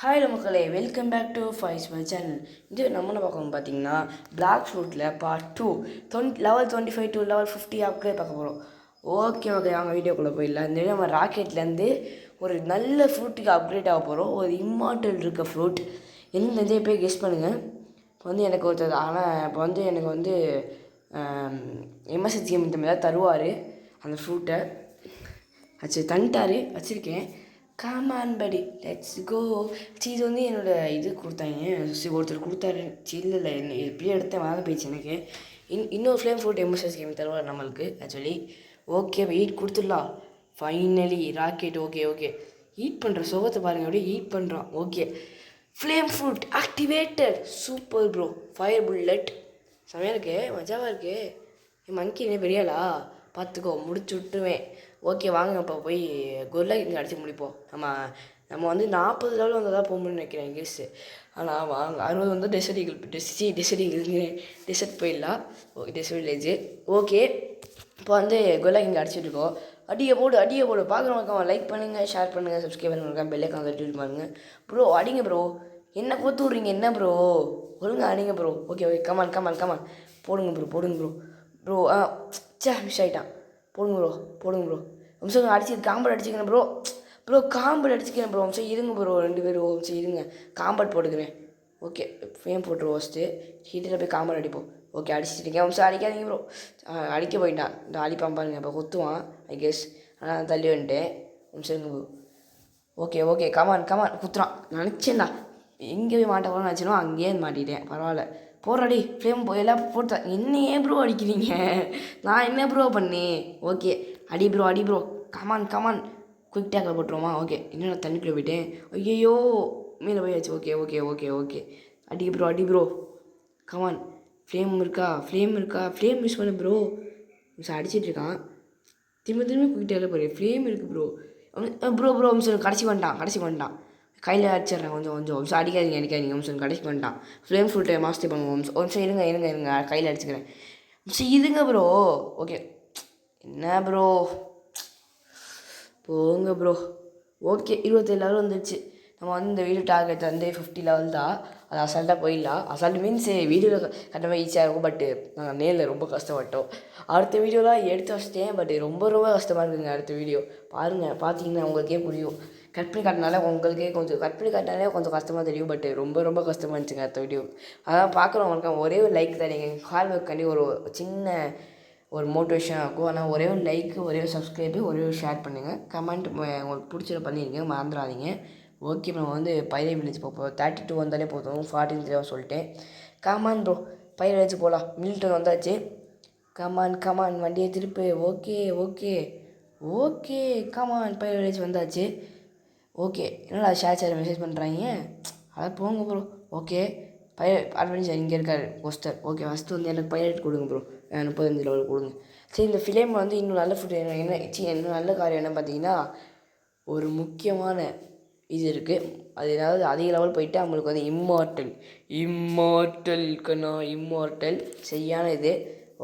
Hi மக்களே, welcome back to Faiz my channel. இது நம்ம என்ன பார்க்கணும் பார்த்தீங்கன்னா, பிளாக் ஷூட்டில் part 2 level 25 to level 50 upgrade பார்க்க போகிறோம். ஓகே அவங்க வீடியோக்குள்ளே போயிடலாம். இந்த நம்ம ராக்கெட்லேருந்து ஒரு நல்ல ஃப்ரூட்டுக்கு அப்கிரேட் ஆக போகிறோம். ஒரு இம்மார்டல் இருக்க ஃப்ரூட் எந்த போய் கெஸ் பண்ணுங்கள். இப்போ வந்து எனக்கு ஒருத்தர், ஆனால் இப்போ வந்து எனக்கு வந்து எம்எஸ்ஹெச் கேம் இந்த மாதிரி தருவார் அந்த ஃப்ரூட்டை. தந்துட்டார், வச்சுருக்கேன். காமான் படி லெட்ஸ் கோ. இது வந்து என்னோடய இது கொடுத்தாங்க, ஒருத்தர் கொடுத்தாரு. இல்லை என்ன எப்படியும் எடுத்தேன், வாங்க போயிடுச்சு எனக்கு. இன்னொரு ஃப்ளேம் ஃப்ரூட் எம்எஸ்எஸ் கேம் தருவார் நம்மளுக்கு ஆக்சுவலி. ஓகே ஈட் கொடுத்துடலாம் ஃபைனலி. ராக்கெட் ஓகே ஈட் பண்ணுற சுகத்தை பாருங்கள், அப்படியே ஈட் பண்ணுறான். Okay flame fruit activated. Super bro. Fire bullet செமையாக இருக்கு, மஜாவாக இருக்குது. என் மங்கி என்ன பெரியாளா பார்த்துக்கோ, முடிச்சு விட்டுருவேன். ஓகே வாங்க இப்போ போய் கொரில்லா கிங் அடித்து முடிப்போம். நம்ம வந்து 40 லெவல் வந்தால் தான் போகணும்னு நினைக்கிறேன் கெஸ்ஸு. ஆனால் வாங்க 60 வந்து டெசர்ட் போயிடலாம். Okay dessert village. ஓகே இப்போ வந்து கொரில்லா கிங் அடிச்சுட்ருக்கோம். அடியை போடு பார்க்குறவங்க லைக் பண்ணுங்கள், ஷேர் பண்ணுங்கள், சப்ஸ்கிரைப் பண்ணுங்கள், பெல்லை கான்செப்ட் பாருங்கள். ப்ரோ அடிங்க ப்ரோ, என்ன கோத்து விட்றீங்க என்ன ப்ரோ, ஒழுங்க அடிங்க ப்ரோ. ஓகே கமான் போடுங்க ப்ரோ மிஸ் ஆகிட்டான். போடுங்க ப்ரோ வம்சம் காம்பட் அடிச்சுக்கிறேன் ப்ரோ காம்பட் அடிச்சுக்கிறேன் ப்ரோ. வம்சம் இருங்க ப்ரோ, 2 பேரும் வம்சம் இருங்க, காம்பட் போட்டுக்கிறேன். ஓகே ஃபேம் போட்டுருவோம் ஃபஸ்ட்டு. ஹீட்டில் போய் காம்பட் அடிப்போம். ஓகே அடிச்சுட்டு வம்சம் அடிக்காதீங்க ப்ரோ. அடிக்க போயிட்டான், இந்த அடிப்பான் பாருங்க. இப்போ குத்துவான் ஐ கெஸ், ஆனால் தள்ளி வந்துட்டேன். வம்சம் இருங்க ப்ரோ. ஓகே கமான் குத்துறான். நினச்சேன்டா எங்கே போய் மாட்ட போகிறோன்னு நினச்சினோ, அங்கேயே மாட்டிட்டேன். பரவாயில்ல போடுறாடி ஃப்ளேம் எல்லாம் போட்டு. என்னையே ப்ரோ அடிக்கிறீங்க, நான் என்ன ப்ரோ பண்ணேன். ஓகே அடி ப்ரோ கமான் குயிக் டேக்கில் போட்டுருவோமா. ஓகே என்னென்ன தண்ணிக்குள்ளே போயிட்டேன். ஐயோ மேலே போயாச்சு. ஓகே அடி ப்ரோ கமான். ஃப்ளேம் இருக்கா ஃப்ளேம் யூஸ் பண்ணு ப்ரோ. மிஸ் அடிச்சிட்ருக்கான். திரும்ப குயிக் டேக்கில் போகிறேன். ஃப்ளேம் இருக்குது ப்ரோ மிஸ் கடைசி வந்துட்டான். கையில் அடிச்சிட்றேன் கொஞ்சம் அடிக்காதீங்க மிஸ் கடைசி பண்ணிட்டான். ஃப்ளேம் ஃப்ரூட்டை மாஸ்டர் பண்ணுவோம். நிமிஷம் இருங்க கையில் அடிச்சுக்கிறேன். மிஸ் இதுங்க ப்ரோ. ஓகே என்ன ப்ரோ போங்க ப்ரோ. ஓகே 27 லெவல் வந்துடுச்சு. நம்ம வந்து இந்த வீடியோ டார்கெட் வந்து 50 லெவல் தான். அது அசால்ட்டாக போயிடலாம். அசால்ட்டு மீன்ஸ் வீடியோவில் கண்டிப்பாக ஈஸியாக இருக்கும், பட்டு நாங்கள் நேரில் ரொம்ப கஷ்டப்பட்டோம். அடுத்த வீடியோலாம் எடுத்து வச்சிட்டேன், பட் ரொம்ப கஷ்டமாக இருக்குங்க அடுத்த வீடியோ. பார்த்தீங்கன்னா உங்களுக்கே புரியும். கற்பனை காட்டினாலே கொஞ்சம் கஷ்டமாக தெரியும், பட் ரொம்ப கஷ்டமாக இருந்துச்சுங்க அடுத்த வீடியோ. அதான் பார்க்குறவங்களுக்கு ஒரே ஒரு லைக் தான் நீங்கள் ஹார்ட் ஒர்க்காண்டி ஒரு சின்ன ஒரு மோட்டிவேஷன் ஆகும். ஆனால் ஒரே ஒரு லைக்கு, ஒரே ஒரு சப்ஸ்கிரைபு, ஒரே ஒரு ஷேர் பண்ணுங்கள், கமெண்ட் உங்களுக்கு பிடிச்சத பண்ணிடுங்க, மறந்துடாதீங்க. ஓகே நம்ம வந்து பைரே வில்லேஜ் போகிறோம். 32 வந்தாலே போதும், 43 சொல்லிட்டேன். கமான் ப்ரோ பைரே வில்லேஜ் போகலாம். மில்டன் வந்தாச்சு. கமான் வண்டியை திருப்பு. ஓகே கமான் பைரே வில்லேஜ் வந்தாச்சு. ஓகே என்னடா ஷேர் மெசேஜ் பண்ணுறாங்க, அதான் போங்க ப்ரோ. ஓகே அட்வென்ச்சர் இங்கே இருக்கார் போஸ்டர். ஓகே ஃபஸ்ட்டு வந்து எனக்கு பைலட் கொடுங்க ப்ரோ, 35 லெவல் கொடுங்க. சரி இந்த ஃபிலிம் வந்து இன்னும் நல்ல ஃபுட் இன்னும் நல்ல காரியம் என்ன பார்த்தீங்கன்னா, ஒரு முக்கியமான இது இருக்குது. அது ஏதாவது அதிக லெவல் போயிட்டு அவங்களுக்கு வந்து இம்மார்ட்டல் சரியான இது.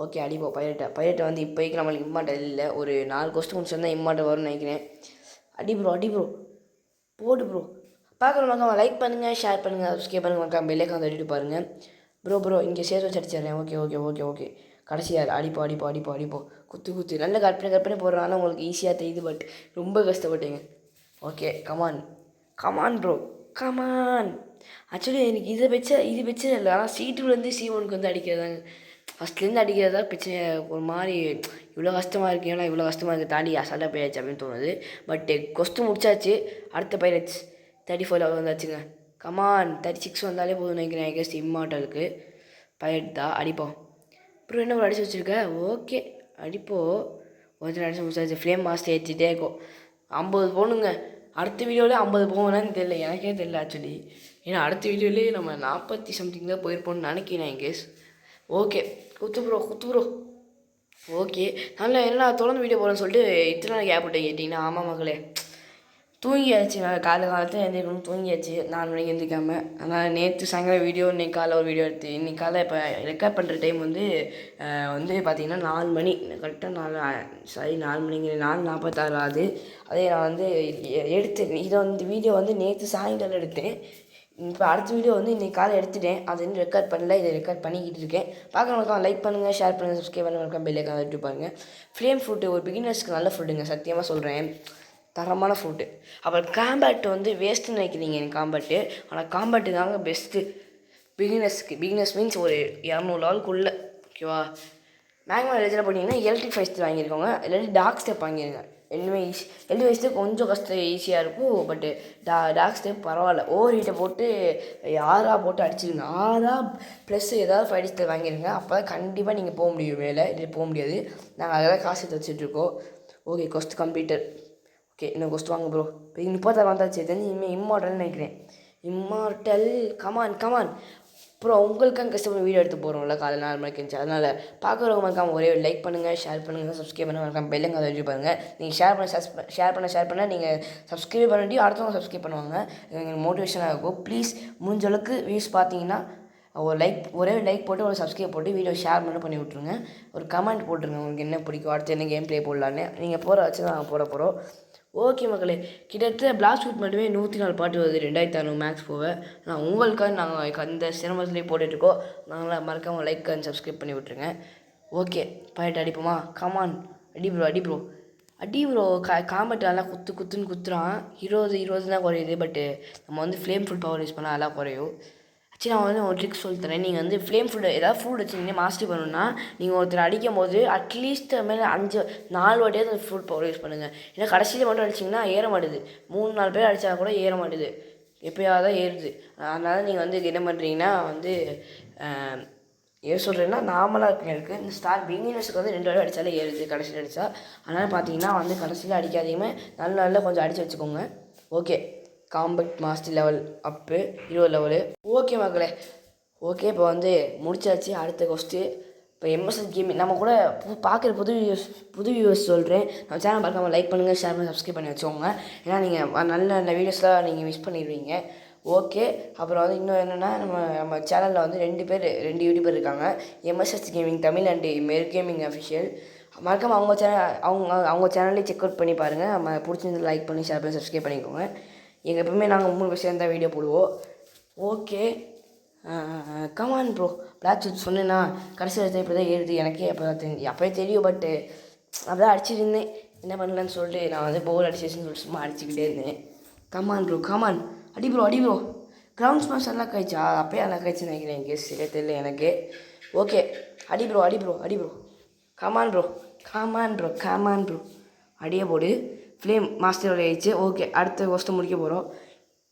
ஓகே அடிப்போம் பைலட்டை வந்து இப்போதைக்கு நம்மளுக்கு இம்மார்ட்டல் இல்லை. ஒரு 4 கொஸ்டின் முடிச்சு தான் இம்மார்ட்டல் வரும்னு நினைக்கிறேன். அடி ப்ரோ போடு ப்ரோ. பார்க்குறவங்க லைக் பண்ணுங்கள், ஷேர் பண்ணுங்கள், சப்ஸ்கிரைப் பண்ணுங்கள், பெல்லை கான் தட்டிட்டு பாருங்கள். ப்ரோ இங்கே சேர்த்து வச்சு அடிச்சிடுறேன். ஓகே கடைசியாக அடிப்போம். குத்து நல்ல கற்பனை போடுறதுனால உங்களுக்கு ஈஸியாக தெரியுது, பட் ரொம்ப கஷ்டப்பட்டீங்க. Okay come on bro come on. Actually எனக்கு இது பிரச்சனை இல்லை, ஆனால் C2லேருந்து C1க்கு வந்து அடிக்கிறதாங்க, ஃபஸ்ட்லேருந்து அடிக்கிறதா பிரச்சனை. ஒரு மாதிரி இவ்வளோ கஷ்டமாக இருக்குது தாண்டி அசால்ட்டாக போயாச்சு அப்படின்னு தோணுது. பட் கொஸ்டின் முடிச்சாச்சு. அடுத்த பைரட்ஸ் 34 லெவல் வந்தாச்சுங்க. கமான் 36 வந்தாலே போதும் நினைக்கிறேன். கெஸ்ட் இம்மார்ட்டலுக்கு பைரட் தான். அடிப்போம் ப்ரோ. என்ன ஒரு அடிச்சு வச்சுருக்க. ஓகே அடிப்போம். ஒருத்தர் அடிச்சு முடிச்சாச்சு. ஃப்ளேம் மாஸ்டர் ஏற்றிட்டே இருக்கும். 50 போகணுங்க. அடுத்த வீடியோவிலே 50 போகணுன்னு தெரியல, எனக்கே தெரியல ஆக்சுவலி. ஏன்னா அடுத்த வீடியோலேயே நம்ம 40 சம்திங் தான் போயிருப்போம்னு நினைக்கிறேன் கெஸ். ஓகே குத்து ப்ரோ. ஓகே நல்லா என்ன தொடர்ந்து வீடியோ போகிறேன்னு சொல்லிட்டு இத்தனை நாள் கேப் விட்டு கேட்டிங்கன்னா, ஆமாம் மக்களே தூங்கியாச்சு. நான் காலத்தில் எழுந்திரிக்கணும், தூங்கியாச்சு 4 மணிக்கு எழுந்திரிக்காம. ஆனால் நேற்று சாயங்காலம் வீடியோ, இன்னைக்கு காலைல ஒரு வீடியோ எடுத்து, இன்னைக்கு காலைல இப்போ ரெக்கார்ட் பண்ணுற டைம் வந்து பார்த்தீங்கன்னா 4 மணி கரெக்டாக 4 மணிங்க 4:46 ஆகுது. அதே நான் வந்து எடுத்தேன். வீடியோ வந்து நேற்று சாயங்காலம் எடுத்தேன். இப்போ அடுத்த வீடியோ வந்து இன்றைக்கி காலை எடுத்துட்டேன். அது இன்னும் ரெக்கார்ட் பண்ணல, இதை ரெக்கார்ட் பண்ணிக்கிட்டு இருக்கேன். பார்க்குறவங்களுக்கும் லைக் பண்ணுங்கள், ஷேர் பண்ணுங்கள், சப்ஸ்கிரைப் பண்ணுங்கள், பெல் ஐக்கான் தட்டி பாருங்கள். ஃப்ளேம் ஃப்ரூட்டு ஒரு பிகினர்ஸ்க்கு நல்ல ஃபுட்டுங்க, சத்தியமாக சொல்கிறேன். தரமான ஃப்ரூட்டு. அப்புறம் காம்பேட் வந்து வேஸ்ட்டுன்னு நினைக்கிறீங்க எனக்கு காம்பேட்டு. ஆனால் காம்பேட்டு தாங்க பெஸ்ட்டு பிகினர்ஸ் மீன்ஸ் ஒரு 200 லெவலுக்குள்ளே. ஓகேவா? மேக்மா லெஜனில் போட்டிங்கன்னா எலக்ட்ரிக் ஃபைஸ்ட்டு வாங்கியிருக்கோங்க, இல்லாட்டி டார்க் ஸ்டெப் வாங்கிடுங்க. ரெண்டுமே ஈஸி. எலக்ட்ரிக் ஃபைஸ்ட்டு கொஞ்சம் கஷ்டம், ஈஸியாக இருக்கும். பட்டு டார்க் ஸ்டெப் பரவாயில்ல. ஓவர் ஹீட்டை போட்டு 6 போட்டு அடிச்சிடுங்க. 6 ப்ளஸ் ஏதாவது 5 ஸ்டெப் வாங்கிடுங்க. அப்போ தான் கண்டிப்பாக நீங்கள் போக முடியும் மேலே. இது போக முடியாது. நாங்கள் அதெல்லாம் காசு எடுத்து வச்சுட்ருக்கோம். Okay, quest completed. ஓகே, இன்னும் கொஸ்ட் வாங்க ப்ரோ. இப்போ 36 வந்தாச்சு. தெரிஞ்சு இனிமேல் இம்மார்ட்டல்னு நினைக்கிறேன். இம்மார்ட்டல் கமான் அப்புறம் உங்களுக்காக கஷ்டப்பட்டு வீடியோ எடுத்து போகிறோம்ல காலை 4 மணிக்கு இருந்துச்சு. அதனால் பார்க்குறவங்க மறக்காம ஒரே லைக் பண்ணுங்கள், ஷேர் பண்ணுங்கள், சப்ஸ்கிரைப் பண்ணுங்கள், மறக்காம பெல்லுங்க அதை வச்சு பாருங்கள். நீங்கள் ஷேர் பண்ண நீங்கள் சப்ஸ்கிரைப் பண்ணிட்டு அடுத்தவங்க சப்ஸ்கிரைப் பண்ணுவாங்க. எங்களுக்கு மோட்டிவேஷனாக இருக்கும். ப்ளீஸ் முடிஞ்ச அளவுக்கு வியூஸ் பார்த்தீங்கன்னா ஒரே லைக் போட்டு ஒரு சப்ஸ்கிரைப் போட்டு வீடியோ ஷேர் பண்ணி விட்ருங்க. ஒரு கமெண்ட் போட்டுருங்க உங்களுக்கு என்ன பிடிக்கும், அடுத்து என்ன கேம் ப்ளே போடலான்னு. நீங்கள் போகிற வச்சு தான் நாங்கள் போட போகிறோம். ஓகே மக்களே, கிட்டத்தட்ட பிளாஸ்ட் ஷூட் மட்டுமே 104 பாட்டு வருது 2600 மேக்ஸ் போக. ஆனால் உங்களுக்காக நாங்கள் அந்த சிரமத்துலேயே போட்டுட்ருக்கோம். நாங்கள் மறக்காம லைக் அண்ட் சப்ஸ்கிரைப் பண்ணி விட்ருங்க. ஓகே, பாயிண்ட் அடிப்போமா? கமான், அடி ப்ரோ. காம்பேட் நல்லா குத்துன்னு குத்துறான். 20 தான் குறையுது. பட்டு நம்ம வந்து ஃப்ளேம் ஃபுல் பவர் யூஸ் பண்ணால் நல்லா குறையும். ஆக்சுவலி நான் வந்து ஒரு ட்ரிக்ஸ் சொல்லித்தரேன். நீங்கள் வந்து ஃப்ளேம் ஃபுட் ஏதாவது ஃபுட் வச்சுருந்தீங்க மாஸ்டர் பண்ணணுன்னா, நீங்கள் ஒருத்தர் அடிக்கும் போது அட்லீஸ்ட் மேலே 4 வாட்டியாவது அந்த ஃபுட் பவர் யூஸ் பண்ணுங்கள். ஏன்னா கடைசியில் மட்டும் அடிச்சிங்கன்னா ஏற மாட்டுது. 3-4 பேர் அடித்தா கூட ஏற மாட்டுது, எப்போயாவது தான் ஏறுது. அதனால் நீங்கள் வந்து என்ன பண்ணுறீங்கன்னா வந்து ஏன் சொல்கிறேன்னா நார்மலாக இருக்கிறதுக்கு இந்த பிகினர்ஸுக்கு வந்து 2 வாட்டி அடித்தாலே ஏறுது கடைசியில் அடித்தா. அதனால் பார்த்தீங்கன்னா வந்து கடைசியில் அடிக்காதீங்க, நல்ல கொஞ்சம் அடித்து வச்சுக்கோங்க. ஓகே, காம்பேட் மாஸ்டர் லெவல் அப்பு 20 லெவலு. ஓகே மக்களே, ஓகே இப்போ வந்து முடிச்சாச்சு. அடுத்த கொஸ்ட்டு இப்போ எம்எஸ்எல் கேமிங் நம்ம கூட பார்க்குற புது வியூவர்ஸ் சொல்கிறேன். நம்ம சேனல் பார்க்காம லைக் பண்ணுங்கள், ஷேர் பண்ணி சப்ஸ்கிரைப் பண்ணி வச்சுக்கோங்க. ஏன்னா நீங்கள் நல்ல வீடியோஸ்லாம் நீங்கள் மிஸ் பண்ணிடுவீங்க. ஓகே, அப்புறம் வந்து இன்னும் என்னென்னா நம்ம சேனலில் வந்து 2 யூடியூபர் இருக்காங்க. எம்எஸ்எஸ் கேமிங் தமிழ் அண்ட் மெர் கேமிங் அஃபிஷியல். மறக்காமல் அவங்க சேனல்லே செக் அவுட் பண்ணி பாருங்கள். நம்ம பிடிச்சிருந்து லைக் பண்ணி ஷேர் பண்ணி சப்ஸ்கிரைப் பண்ணிக்கோங்க. எங்கள் எப்பவுமே நாங்கள் 3 பேர் சேர்ந்து தான் வீடியோ போடுவோம். Okay, come on bro. Vlog shoot சொன்னேன்னா கடைசி இடத்துல இப்படி தான் ஏறுது. எனக்கே அப்போயே தெரியும். பட்டு அப்படிதான் அடிச்சிருந்தேன். என்ன பண்ணலன்னு சொல்லிட்டு நான் வந்து போர் அடிச்சிச்சுன்னு சொல்லிட்டு சும்மா அடிச்சுக்கிட்டே இருந்தேன். Come on bro. அடி ப்ரோ. கிரவுண்ட் ஸ்மாஷ் நல்லா காய்ச்சா? அப்போயே நல்லா காய்ச்சுன்னு நினைக்கிறேன். எனக்கு சரியாக தெரியல எனக்கு. ஓகே, அடி ப்ரோ. Come on bro. அடியே போடு. ஃப்ளேம் மாஸ்டர் ஆயிடுச்சு. ஓகே, அடுத்த கொஸ்ட்டு முடிக்க போகிறோம்.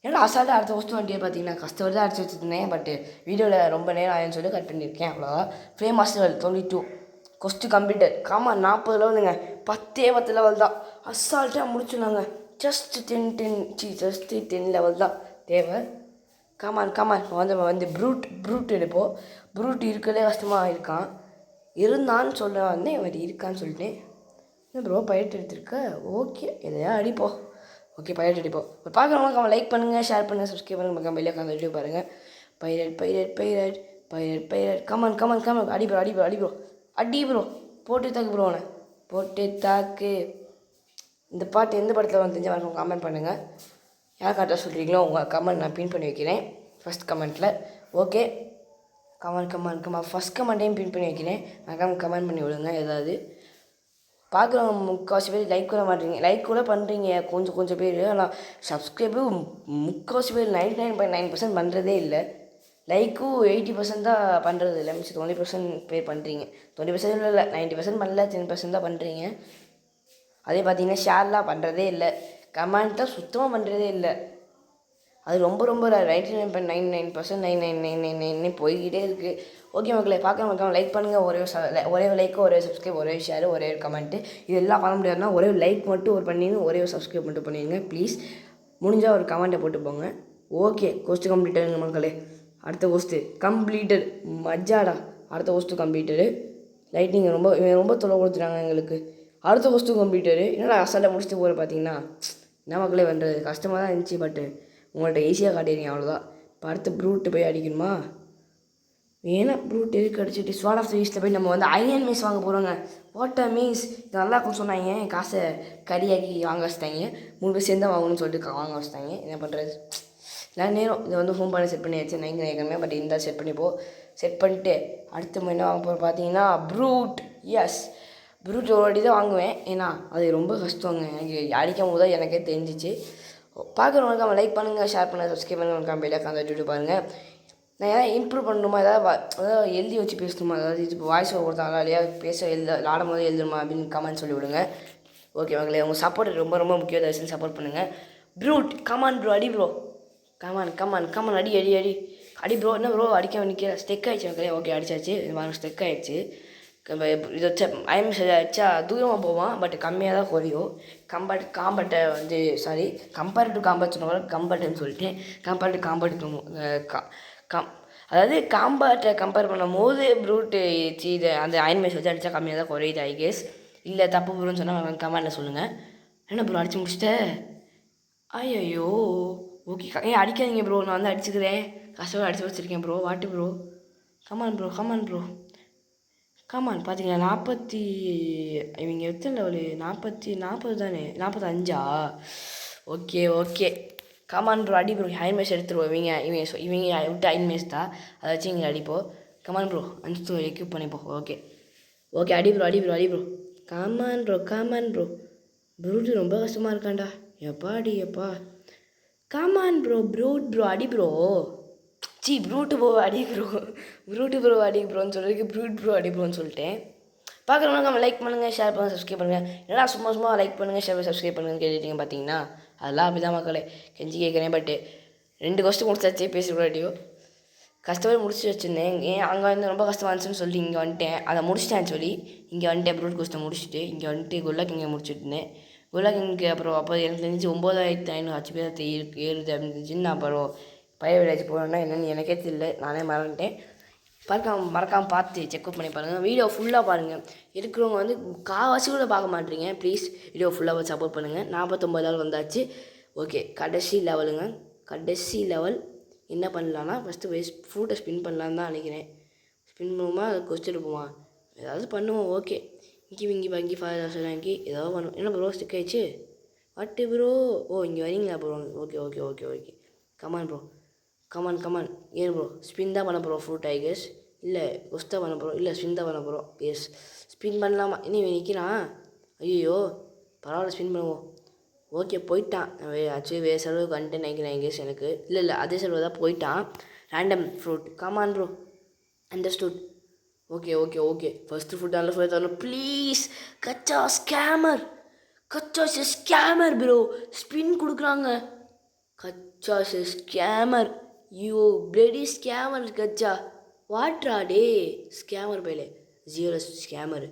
ஏன்னா அசால்ட்டாக அடுத்த கொஸ்ட்டு வந்துட்டே பார்த்தீங்கன்னா கஷ்டப்பட்டு தான் அடிச்சு வச்சுருந்தேன். பட்டு வீடியோவில் ரொம்ப நேரம் ஆயிடுன்னு சொல்லி கட் பண்ணியிருக்கேன். அவ்வளோதான். Flame master 22 cost completed. 40 லெவலுங்க. 10 லெவல் தான் அசால்ட்டாக முடிச்சுனாங்க. ஜஸ்ட் 10 லெவல் தான் தேவை. கமான் வந்து ப்ரூட் எடுப்போம். ப்ரூட் இருக்கிறதே கஷ்டமாக இருக்கான். இருந்தான்னு சொல்ல வந்தேன், இவர் இருக்கான்னு சொல்லிட்டேன். என்ன ப்ரோ பைரட் எடுத்துருக்க? ஓகே, எதையா அடிப்போம். ஓகே, பைரட் அடிப்போம். பார்க்குறவங்களுக்கு அவன் லைக் பண்ணுங்கள், ஷேர் பண்ணுங்கள், சப்ஸ்கிரைப் பண்ணுங்கள், வெளியே உட்காந்து வீடியோ பாருங்கள். பைரட் கமான் அடி ப்ரோ. போட்டு தாக்கு. இந்த பாட்டு எந்த படத்தில் வந்து தெரிஞ்சால் கமெண்ட் பண்ணுங்கள். யார் கரெக்டாக சொல்கிறீங்களோ உங்கள் கமெண்ட் நான் பின் பண்ணி வைக்கிறேன் ஃபஸ்ட் கமெண்ட்டில். ஓகே, கமான் ஃபஸ்ட் கமெண்ட்டையும் பின் பண்ணி வைக்கிறேன். நான் கமெண்ட் பண்ணி விடுங்க ஏதாவது. பார்க்குறவங்க முக்கால்வாசி பேர் லைக் கூட பண்ணுறீங்க கொஞ்சம் பேர். ஆனால் சப்ஸ்கிரைபு முக்கால்வாசி பேர் 99.9% பண்ணுறதே இல்லை. லைக்கும் 80% தான் பண்ணுறது இல்லை. மிச்சம் 20% பேர் பண்ணுறீங்க. 20% இல்லை, 90% பண்ணல, 10% தான் பண்ணுறீங்க. அதே பார்த்தீங்கன்னா ஷேர்லாம் பண்ணுறதே இல்லை, கமெண்ட் தான் சுத்தமாக பண்ணுறதே இல்லை. அது ரொம்ப 99.99% 9999 போய்கிட்டே இருக்குது. ஓகே மக்களே, பார்க்க லைக் பண்ணுங்கள். ஒரே லைக்கு, ஒரே சப்ஸ்கிரைப், ஒரே ஷேரு, ஒரே கமெண்ட்டு. இதெல்லாம் பண்ண முடியாதுன்னா ஒரே லைக் மட்டும் பண்ணிடுங்க, ஒரே சப்ஸ்கிரைப் மட்டும் பண்ணிடுங்க ப்ளீஸ். முடிஞ்சால் ஒரு கமெண்ட்டை போட்டு போங்க. ஓகே, கொஸ்ட்டு கம்ப்ளீட்டடுங்க மக்களே. அடுத்த கொஸ்ட்டு கம்ப்ளீட்டட். மஜாடா. அடுத்த கொஸ்ட்டு கம்ப்ளீட்டடு. லைட்டிங் ரொம்ப தொலை கொடுத்துட்டாங்க எங்களுக்கு. அடுத்த கொஸ்ட்டு கம்ப்ளீட்டடு. என்னடா அசால்ட்டாக முடிச்சுட்டு போகிற பார்த்தீங்கன்னா என்ன மக்களே பண்ணுறது, கஷ்டமாக தான் இருந்துச்சு. பட்டு உங்கள்கிட்ட ஈஸியாக காட்டிடுறீங்க, அவ்வளோதான். இப்போ அடுத்து ப்ரூட்டு போய் அடிக்கணுமா? ஏன்னா ப்ரூட் எதுக்கு அடிச்சுட்டு ஸ்வாட் ஆஃப் த ஈஸ்ட்டில் போய் நம்ம வந்து அயன் மீஸ் வாங்க போகிறோங்க. வாட்டர் மீன்ஸ் இது நல்லா இருக்கும்னு சொன்னாங்க. காசை கறியாக்கி வாங்க வச்சுட்டாங்க. 3 பேர் சேர்ந்து வாங்கணும்னு சொல்லிட்டு வாங்க வச்சுட்டாங்க. என்ன பண்ணுறது, நான் நேரம் இதை வந்து ஹோம் பண்ணி செட் பண்ணி வச்சு நைங்க ஏற்கனவே. பட் இந்த செட் செட் பண்ணிட்டு அடுத்து நம்ம என்ன வாங்க போகிறோம் பார்த்தீங்கன்னா ப்ரூட். எஸ், ப்ரூட் ஒரு வாட்டி தான் வாங்குவேன். ஏன்னா அது ரொம்ப கஷ்டங்க. எனக்கு அடிக்கும் போது தான் எனக்கே தெரிஞ்சிச்சு. பார்க்குறவங்களுக்கு அவன் லைக் பண்ணுங்கள், ஷேர் பண்ணுங்கள், சப்ஸ்கிரைப் பண்ணுங்கள், பெல்லை காந்துட்டு பாருங்கள். நான் ஏதாவது இம்ப்ரூவ் பண்ணணுமா, ஏதாவது எழுதி வச்சு பேசணுமா, அதாவது இப்போ வாய்ஸ் ஓவர் கொடுத்தாங்களா இல்லையா, ஆடும் போது எழுதணுமா அப்படின்னு கமெண்ட் சொல்லி விடுங்க. ஓகே மக்களே, உங்கள் சப்போர்ட் ரொம்ப ரொம்ப முக்கியம். தயவுசெய்து சப்போர்ட் பண்ணுங்கள். ப்ரூட் கமான் ப்ரோ, அடி ப்ரோ, கமான் அடி ப்ரோ. என்ன ப்ரோ அடிக்க நிற்கிற, ஸ்டெக் ஆகிடுச்சு மக்களே. ஓகே அடிச்சாச்சு, ஸ்டெக் ஆகிடுச்சு. இது வச்சா அடிச்சா தூரமாக போவான், பட் கம்மியாக தான் குறையும். காம்பட்டை வந்து கம்பேர்ட் டு காம்பேட் சொன்ன கம்பேர்ட்னு சொல்லிட்டேன். கம்பேர்ட் டு காம்பேட் அதாவது காம்பேட்டை கம்பேர் பண்ணும் போது ப்ரூட்டு இது அந்த அயன் மேஸ் வச்சு அடித்தா கம்மியாக தான் குறையுது ஐ கெஸ். இல்லை தப்பு ப்ரோன்னு சொன்னால் கமெண்டில் சொல்லுங்கள். என்ன ப்ரோ அடிச்சு முடிச்சிட்டேன்? ஐயோ ஓகே, அடிக்காதீங்க ப்ரோ, நான் வந்து அடிச்சுக்கிறேன். கஷ்டமாக அடிச்சு வச்சுருக்கேன் ப்ரோ. வாட்டு ப்ரோ, கமான் ப்ரோ. பார்த்தீங்களா 40 இவங்க எத்தனை லெவலு? 40 தானே, 45. ஓகே கமான் ப்ரோ, அடி ப்ரோ. அயன் மேஸ் எடுத்துருவோம். இவங்க விட்டு அயன் மேஸ் தான், அதை வச்சு இங்கே அடிப்போம். கமான் ப்ரோ, 5 எக்யூப் பண்ணிப்போம். ஓகே அடி ப்ரோ. Come on bro. ப்ரூட்டு ரொம்ப கஷ்டமாக இருக்காண்டா. எப்பா கமான் ப்ரோ. ப்ரோ அடி ப்ரோ. ப்ரூட்டு ப்ரோ அடி ப்ரோன்னு சொல்லிருக்கு. ப்ரூட் ப்ரோ அடி ப்ரோன்னு சொல்லிட்டேன். பார்க்குறவங்க நம்ம லைக் பண்ணுங்கள், ஷேர் பண்ணுங்கள், சப்ஸ்கிரைப் பண்ணுங்கள். ஏன்னா சும்மா லைக் பண்ணுங்கள், சப்ஸ்கிரைப் பண்ணுங்கன்னு கேட்டுட்டீங்க பார்த்தீங்கன்னா, அதெல்லாம் அப்படி தான் மக்களே. கெஞ்சி கேட்குறேன். பட்டு 2 கொஸ்டின் முடிச்சாச்சு, பேசக்கூடாடியோ கஷ்டப்பட்டு முடிச்சு வச்சுருந்தேன். அங்கே வந்து ரொம்ப கஷ்டமாக இருந்துச்சுன்னு சொல்லி இங்கே வந்துட்டேன். அதை முடிச்சிட்டேன்னு சொல்லி இங்கே வந்துட்டேன். ப்ரூட் கொஸ்டின் முடிச்சுட்டு இங்கே வந்துட்டு குல்லாக்கிங்க முடிச்சுட்டுருந்தேன். குல்லாக்கிங்க்கு அப்புறம் அப்போ எனக்கு தெரிஞ்சு 9500 HP ஏறுது அப்படின்னு இருந்துச்சுன்னு. நான் அப்புறம் பழைய வில்லேஜ் போனேன்னா என்னென்னு எனக்கே தெரியல, நானே மறந்துட்டேன். மறக்காமல் பார்த்து செக்அப் பண்ணி பாருங்கள். வீடியோ ஃபுல்லாக பாருங்கள். இருக்கிறவங்க வந்து காவாசி கூட பார்க்க மாட்டீங்க. ப்ளீஸ் வீடியோ ஃபுல்லாக சப்போர்ட் பண்ணுங்கள். 49 லெவல் வந்தாச்சு. ஓகே, கடைசி லெவல் என்ன பண்ணலான்னா ஃபஸ்ட்டு ஃப்ரூட்டை ஸ்பின் பண்ணலான்னு தான் நினைக்கிறேன். ஸ்பின் பண்ணுவோமா, அதை கொஸ்டின் போமா, ஏதாவது பண்ணுவோம். ஓகே, இங்கி வாங்கி ஏதாவது பண்ணுவோம். என்ன ப்ரோ ஸ்டிக் ஆயிடுச்சு? வாட்டு ப்ரோ. இங்கே வரீங்களா bro? Okay come on bro, come on. ஏன் ப்ரோ ஸ்பின் தான் பண்ண போகிறோம் ஃப்ரூட் ஐ கெஸ். இல்லை கொஸ்டா பண்ண போகிறோம். இல்லை ஸ்பின் தான் பண்ண போகிறோம். எஸ், ஸ்பின் பண்ணலாமா? இனி நிற்கிறான். ஐயோ பரவாயில்ல, ஸ்பின் பண்ணுவோம். ஓகே போயிட்டான். ஆக்சுவலி வேறு செலவுக்கு வந்துட்டு நினைக்கிறேன் கெஸ் எனக்கு. இல்லை அதே செலவு தான் போயிட்டான். Random fruit. Come on bro, understood. Okay first food நல்ல ஃபுட் தரணும் ப்ளீஸ். கச்சா ஸ்கேமர் ப்ரோ, ஸ்பின் கொடுக்குறாங்க. கச்சா ஸ்கேமர், யூ பிளடி ஸ்கேமர். கச்சா வாட்ரா டே ஸ்கேமர் பையில 0 ஸ்கேமரு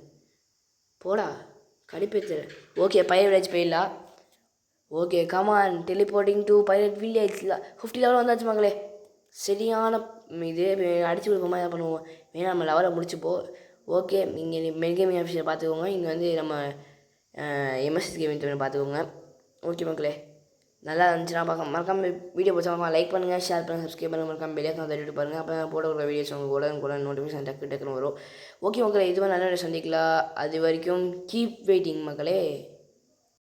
போடா கடுப்பேத்துற. ஓகே பைரட் வில்லேஜ் போயிடலாம். Okay come on, teleporting to pirate village. 50 level வந்தாச்சு மகளே. சரியான இது அடிச்சு கொடுப்போமா எதாவது பண்ணுவோம். வேணா நம்ம லெவலை முடிச்சுப்போம். ஓகே, இங்கே மென்கேமிங் ஆஃபீஸில் பார்த்துக்கோங்க. இங்கே வந்து நம்ம எம்எஸ்எஸ் கேமிங் பார்த்துக்கோங்க. ஓகே மக்களே, நல்லா இருந்துச்சுன்னா மறக்காமல் வீடியோ பிடிச்சா லைக் பண்ணுங்கள், ஷேர் பண்ணுங்கள், சப்ஸ்கிரைப் பண்ணுங்கள், மறக்காமல் பெல்லை தட்டிட்டு பாருங்கள். அப்போ போட வீடியோஸ் உங்களுக்கு கூட நோட்டிஃபிகேஷன் டக்குன்னு வரும். ஓகே மக்களே, இதுவே நல்ல சந்திக்கலாம். அது வரைக்கும் கீப் வெயிட்டிங் மக்களே.